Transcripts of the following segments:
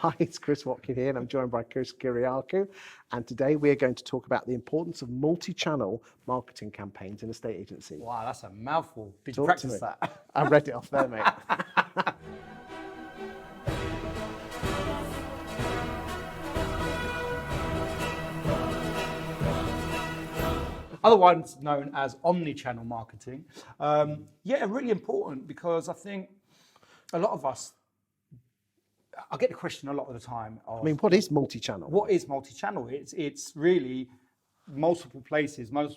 Hi, it's Chris Watkin here, and I'm joined by Chris Kyriacou. And today we are going to talk about the importance of multi-channel marketing campaigns in a estate agency. Wow, that's a mouthful. Did you Talk to practice me. that? I read it off there, mate. Otherwise known as omni-channel marketing. Yeah, really important because I think a lot of us, I get the question a lot of the time of, I mean, what is multi-channel? what is multi-channel? It's really multiple places where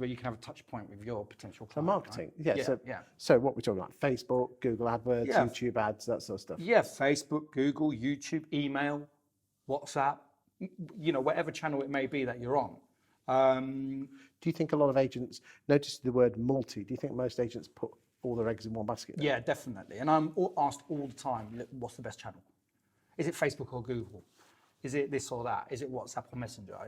you can have a touch point with your potential So client. marketing, right? yeah. So what we're talking about, Facebook, Google AdWords, Yeah. YouTube ads, that sort of stuff. Yeah, Facebook, Google, YouTube, email, WhatsApp, whatever channel it may be that you're on. Do you think a lot of agents, notice the word multi, do you think most agents put all their eggs in one basket? Yeah, definitely. And I'm asked all the time, what's the best channel? Is it Facebook or Google? Is it this or that? Is it WhatsApp or Messenger?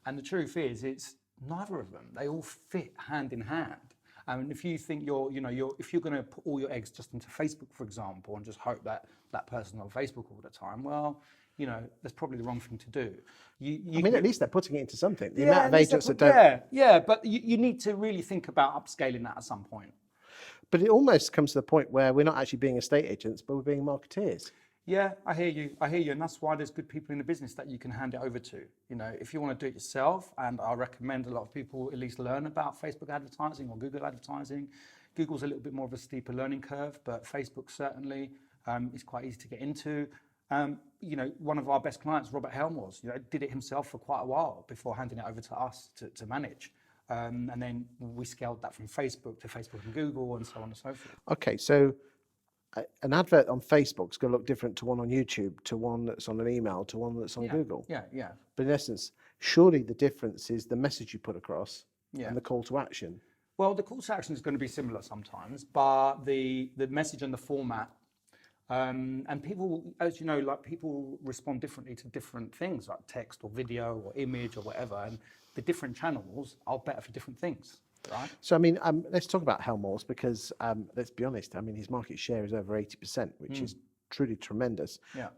And the truth is, it's neither of them. They all fit hand in hand. And if you think if you're going to put all your eggs just into Facebook, for example, and just hope that that person's on Facebook all the time, well, that's probably the wrong thing to do. At least they're putting it into something. The amount of agents that don't. Yeah, but you need to really think about upscaling that at some point. But it almost comes to the point where we're not actually being estate agents, but we're being marketeers. Yeah, I hear you, and that's why there's good people in the business that you can hand it over to. If you want to do it yourself, and I recommend a lot of people at least learn about Facebook advertising or Google advertising. Google's a little bit more of a steeper learning curve, but Facebook certainly is quite easy to get into. One of our best clients, Robert Helmors, did it himself for quite a while before handing it over to us to manage. And then we scaled that from Facebook to Facebook and Google and so on and so forth. Okay, so an advert on Facebook's going to look different to one on YouTube, to one that's on an email, to one that's on Google. Yeah. But in essence, surely the difference is the message you put across and the call to action. Well, the call to action is going to be similar sometimes, but the message and the format, and people, as you know, people respond differently to different things, like text or video or image or whatever, and the different channels are better for different things. Right. So, let's talk about Helmors because, let's be honest, his market share is over 80%, which is truly tremendous. Yeah.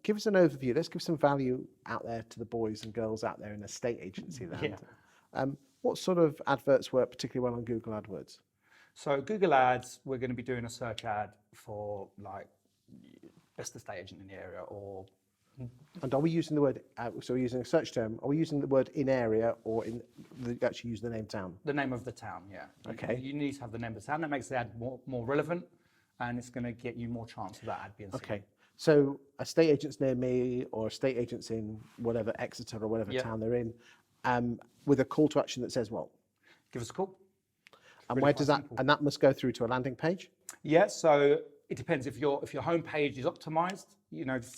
Give us an overview. Let's give some value out there to the boys and girls out there in estate agency land. Yeah. What sort of adverts work particularly well on Google AdWords? So Google Ads, we're going to be doing a search ad for like best estate agent in the area or... And are we using the word, so we're using a search term, are we using the word in area or actually use the name town? The name of the town, yeah. Okay. You need to have the name of the town. That makes the ad more relevant and it's going to get you more chance of that ad being seen. Okay. So estate agents near me or estate agents in whatever, Exeter or whatever town they're in, with a call to action that says what? Give us a call. And where does that, and that must go through to a landing page? Yeah, so it depends. If your homepage is optimized,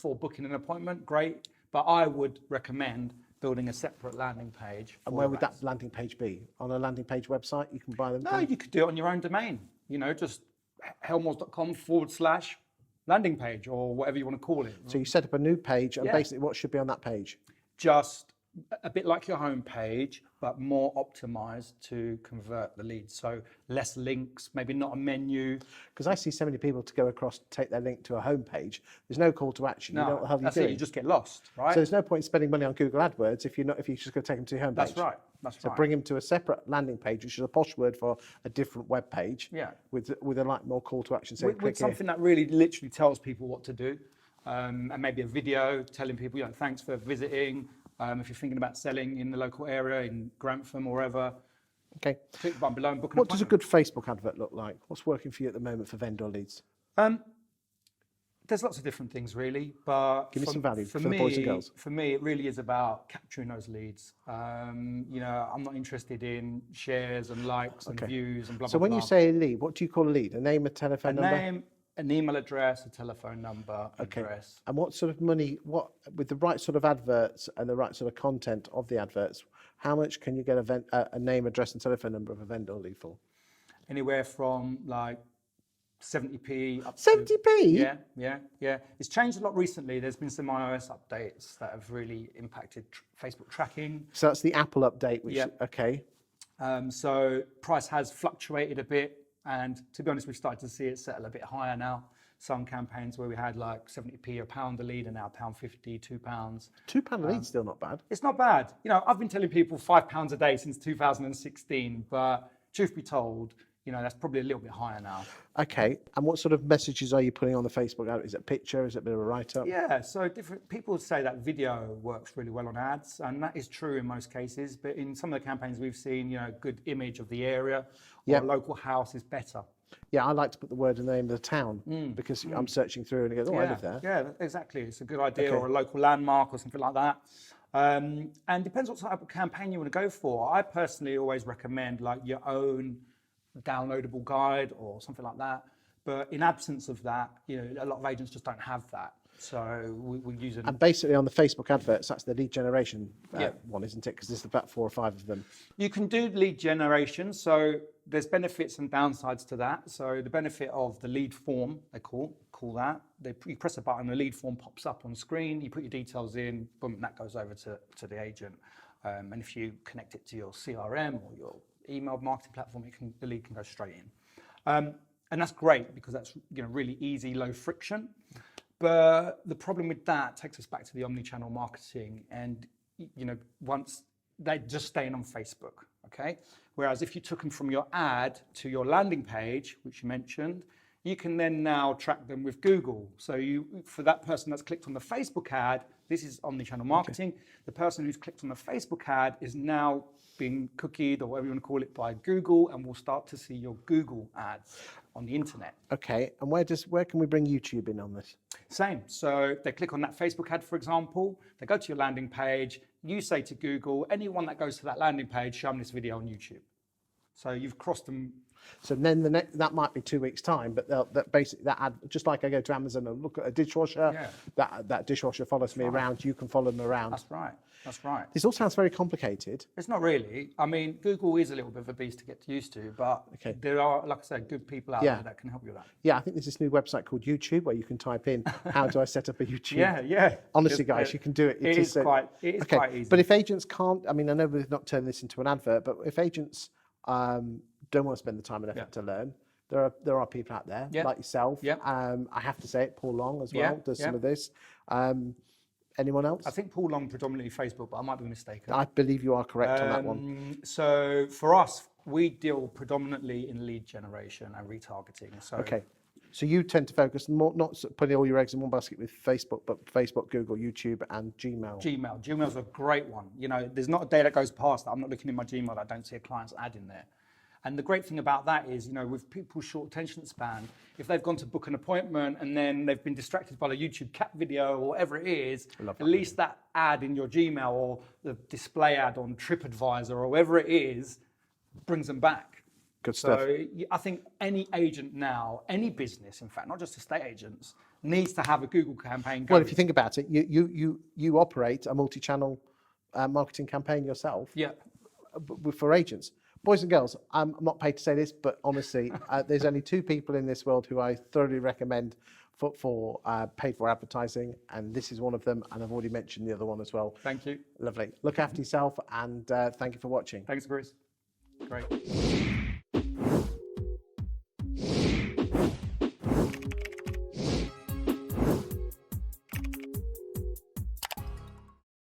for booking an appointment, great. But I would recommend building a separate landing page. And where would that landing page be? On a landing page website, you can buy them? No, you could do it on your own domain. Just helmors.com/landing page or whatever you want to call it. So you set up a new page and basically what should be on that page? Just a bit like your home page, but more optimized to convert the leads. So less links, maybe not a menu. Because I see so many people to go across, take their link to a home page. There's no call to action. No, you know what the hell that's you're it. doing. You just get lost, right? So there's no point in spending money on Google AdWords if you're just going to take them to your home page. That's right. So bring them to a separate landing page, which is a posh word for a different web page. Yeah. With a more call to action. So with something that really literally tells people what to do, and maybe a video telling people, thanks for visiting. If you're thinking about selling in the local area, in Grantham or wherever, okay. click the button below and book an What does a appointment. good Facebook advert look like? What's working for you at the moment for vendor leads? There's lots of different things really, but give me some value for the boys and girls. For me, it really is about capturing those leads. I'm not interested in shares and likes and views and blah, blah, blah. So when you say a lead, what do you call a lead? A name, a telephone number? A name, an email address, a telephone number, address. And what sort of money, with the right sort of adverts and the right sort of content of the adverts, how much can you get a name, address and telephone number of a vendor lead for? Anywhere from like 70p up 70p? Yeah. It's changed a lot recently. There's been some iOS updates that have really impacted Facebook tracking. So that's the Apple update, which, okay. So price has fluctuated a bit. And to be honest, we've started to see it settle a bit higher now. some campaigns where we had like 70p a pound a lead and now £1.50, £2. £2 a lead, still not bad. It's not bad. You know, I've been telling people £5 a day since 2016, but truth be told, you know, that's probably a little bit higher now. Okay, and what sort of messages are you putting on the Facebook ad? Is it a picture? Is it a bit of a write-up? Yeah, so different people say that video works really well on ads, and that is true in most cases. But in some of the campaigns we've seen, you know, good image of the area or a local house is better. Yeah, I like to put the word in the name of the town because I'm searching through and it goes, oh, I live there. Yeah, exactly. It's a good idea, or a local landmark or something like that. And depends what type of campaign you want to go for. I personally always recommend like your own downloadable guide or something like that. But in absence of that, you know, a lot of agents just don't have that. So we use it. And basically on the Facebook adverts, that's the lead generation one, isn't it? Because there's about 4 or 5 of them. You can do lead generation. So there's benefits and downsides to that. So the benefit of the lead form, they call that. You press a button, the lead form pops up on screen. You put your details in, boom, that goes over to the agent. And if you connect it to your CRM or your email marketing platform, the lead can go straight in. And that's great because that's, you know, really easy, low friction. But the problem with that takes us back to the omni-channel marketing, and you know, once they're just staying on Facebook, okay? Whereas if you took them from your ad to your landing page, which you mentioned, you can then now track them with Google. So for that person that's clicked on the Facebook ad, this is omni-channel marketing. Okay. The person who's clicked on the Facebook ad is now being cookied, or whatever you want to call it, by Google, and we'll start to see your Google ads on the internet. Okay, and where can we bring YouTube in on this? Same. So they click on that Facebook ad, for example, they go to your landing page, you say to Google, anyone that goes to that landing page, show them this video on YouTube. So you've crossed them. So then that might be 2 weeks' time, but that ad, just like I go to Amazon and look at a dishwasher, that dishwasher follows me around, you can follow them around. That's right. That's right. This all sounds very complicated. It's not really. I mean, Google is a little bit of a beast to get used to, but there are, like I said, good people out there that can help you with that. Yeah, I think there's this new website called YouTube where you can type in, how do I set up a YouTube? Yeah. Honestly, guys, you can do it. It is quite easy. But if agents can't, I mean, I know we've not turned this into an advert, but if agents don't want to spend the time and effort to learn, there are people out there like yourself. I have to say it, Paul Long as well does some of this. Anyone else? I think Paul Long predominantly Facebook, but I might be mistaken. I believe you are correct on that one. So for us, we deal predominantly in lead generation and retargeting. So you tend to focus more, not putting all your eggs in one basket with Facebook, but Facebook, Google, YouTube, and Gmail. Gmail's a great one. You know, there's not a day that goes past that I'm not looking in my Gmail that I don't see a client's ad in there. And the great thing about that is, you know, with people's short attention span, if they've gone to book an appointment and then they've been distracted by the YouTube cat video or whatever it is, at least that ad in your Gmail or the display ad on TripAdvisor or whatever it is brings them back. Good stuff. So I think any agent now, any business, in fact, not just estate agents, needs to have a Google campaign going. Well, if you think about it, you operate a multi-channel marketing campaign yourself. Yeah. For agents. Boys and girls, I'm not paid to say this, but honestly, there's only 2 people in this world who I thoroughly recommend for paid for advertising, and this is one of them, and I've already mentioned the other one as well. Thank you. Lovely. Look after yourself, and thank you for watching. Thanks, Bruce. Great.